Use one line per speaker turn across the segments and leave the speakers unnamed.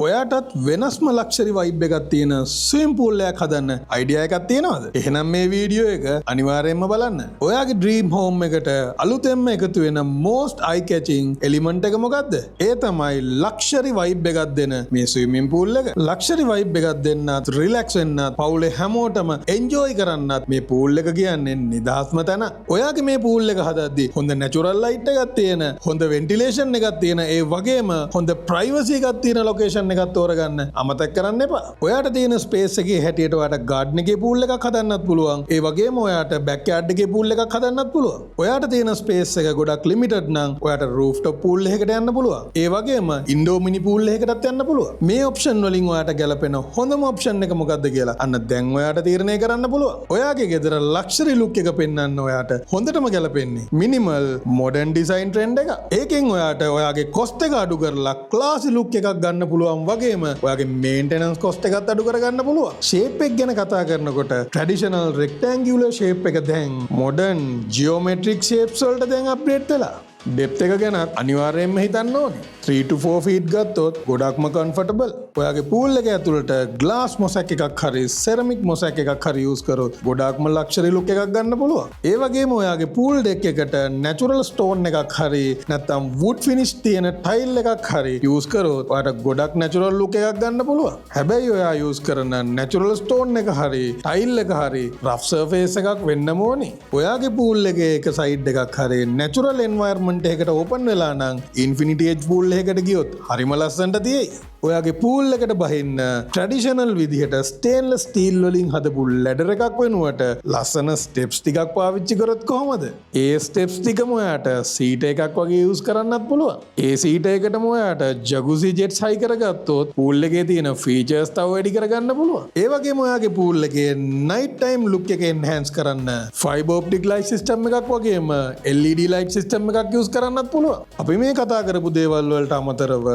ඔයාටත් වෙනස්ම luxury vibe එකක් තියෙන ස්විම් පූල් එකක් හදන්න අයිඩියා එකක් තියෙනවද? එහෙනම් මේ වීඩියෝ එක අනිවාර්යයෙන්ම බලන්න. ඔයාගේ ඩ්‍රීම් හෝම් එකට අලුතෙන්ම එකතු වෙන most eye catching element එක මොකද්ද? ඒ තමයි ලක්ෂරි වයිබ් එකක් දෙන මේ ස්විමින් පූල් එක. ලක්ෂරි වයිබ් එකක් දෙන්නත් රිලැක්ස් වෙන්නත් පවුලේ හැමෝටම එන්ජොයි කරන්නත් මේ පූල් එක කියන්නේ නිදහස්ම තැන. ඔයාගේ මේ පූල් එක හදද්දී හොඳ නැචරල් ලයිට් එකක් තියෙන, හොඳ වෙන්ටිලේෂන් එකක් තියෙන, ඒ වගේම හොඳ ප්‍රයිවසි එකක් තියෙන ලොකේෂන් එකක් තෝරගන්න අමතක කරන්න එපා. ඔයාට තියෙන ස්පේස් එකේ හැටියට ඔයාට ගාඩන් එකේ පූල් එකක් හදන්නත් පුළුවන්. ඒ වගේම ඔයාට බෑක්යාඩ් එකේ පූල් එකක් හදන්නත් පුළුවන්. ඔයාට තියෙන ස්පේස් එක ගොඩක් ලිමිටඩ් නම් ඔයාට රූෆ්ටොප් පූල් එකකට යන්න පුළුවන්. ඒ වගේම ඉන්ඩෝ මිනි පූල් එකකටත් යන්න පුළුවන්. මේ ඔප්ෂන් වලින් ඔයාට ගැලපෙන හොඳම ඔප්ෂන් එක මොකක්ද කියලා අන්න දැන් ඔයාට තීරණය කරන්න පුළුවන්. ඔයාගේ ගෙදර ලක්ෂරි ලුක් එක පෙන්වන්න ඔයාට හොඳටම ගැලපෙන්නේ මිනිමල් මොඩර්න් ඩිසයින් ට්‍රෙන්ඩ් එක. ඒකෙන් ඔයාට ඔයාගේ කොස්ට් එක අඩු කරලා ක්ලාසි ලුක් එකක් ගන්න පුළුවන්. වගේම ඔයාගේ මේන්ටෙනන්ස් කොස්ට් එකත් අඩු කරගන්න පුළුවන්. ෂේප් එක ගැන කතා කරනකොට ට්‍රැඩිෂනල් රෙක්ටැන්ගියුලර් ෂේප් එක දැන් මොඩර්න් ජියෝමෙට්‍රික් ෂේප්ස් වලට දැන් අප්ඩේට් වෙලා. ඩෙප්ත් එක ගැන අනිවාර්යයෙන්ම හිතන්න ඕනේ. 3 to 4 feet ගත්තොත් ගොඩක්ම කම්ෆර්ටබල්. ඔයාගේ පූල් එක ඇතුළට ග්ලාස් මොසැක් එකක් හරි සෙරමික් මොසැක් එකක් හරි යූස් කරොත් ගොඩක්ම ලක්ෂරි ලුක් එකක් ගන්න පුළුවන්. ඒ වගේම ඔයාගේ පූල් ඩෙක් එකට නැචරල් ස්ටෝන් එකක් හරි නැත්නම් වුඩ් ෆිනිෂ් තියෙන ටයිල් එකක් හරි යූස් කරොත් ඔයාට ගොඩක් නැචරල් ලුක් එකක් ගන්න පුළුවන්. හැබැයි ඔයා යූස් කරන නැචරල් ස්ටෝන් එක හරි ටයිල් එක හරි රෆ් සර්ෆේස් එකක් වෙන්නම ඕනේ. ඔයාගේ පූල් එකේ එක සයිඩ් එකක් හරි නැචරල් එන්වයරන්මන්ට් එකකට ඕපන් වෙලා නම් ඉන්ෆිනිටි එජ් පූල් එකකට ගියොත් හරිම ලස්සනට තියෙයි. ඔයාගේ පූල් එකට බහින්න ට්‍රැඩිෂනල් විදිහට ස්ටේන්ලස් ස්ටීල් වලින් හදපු ලැඩර් එකක් වෙනුවට ලස්සන ස්ටෙප්ස් ටිකක් පාවිච්චි කරොත් කොහොමද? ඒ ස්ටෙප්ස් ටිකම ඔයාට සීට එකක් වගේ යූස් කරන්නත් පුළුවන්. ඒ සීට එකටම ඔයාට ජගුසි ජෙට්ස් හයි කරගත්තොත් පූල් එකේ තියෙන ෆීචර්ස් තව වැඩි කරගන්න පුළුවන්. ඒ වගේම ඔයාගේ පූල් එකේ නයිට් ටයිම් ලුක් එක එන්හෑන්ස් කරන්න ෆයිබර් ඔප්ටික් ලයිට් සිස්ටම් එකක් වගේම LED ලයිට් සිස්ටම් එකක් යූස් කරන්නත් පුළුවන්. අපි මේ කතා කරපු දේවල් වලට අමතරව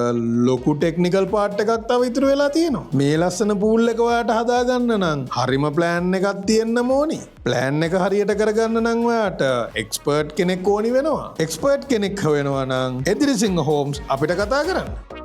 ලොකු ටෙක්නිකල් පාර්ට් එකක් තව ඉතුරු වෙලා තියෙනවා. මේ ලස්සන පූල් එක ඔයාට හදාගන්න නම් හරිම ප්ලෑන් එකක් තියෙන්න ඕනේ. ප්ලෑන් එක හරියට කරගන්න නම් ඔයාට එක්ස්පර්ට් කෙනෙක් ඕනි වෙනවා. එක්ස්පර්ට් කෙනෙක් හොයනවා නම් එදිරිසිංහ හෝම්ස් අපිට කතා කරන්න.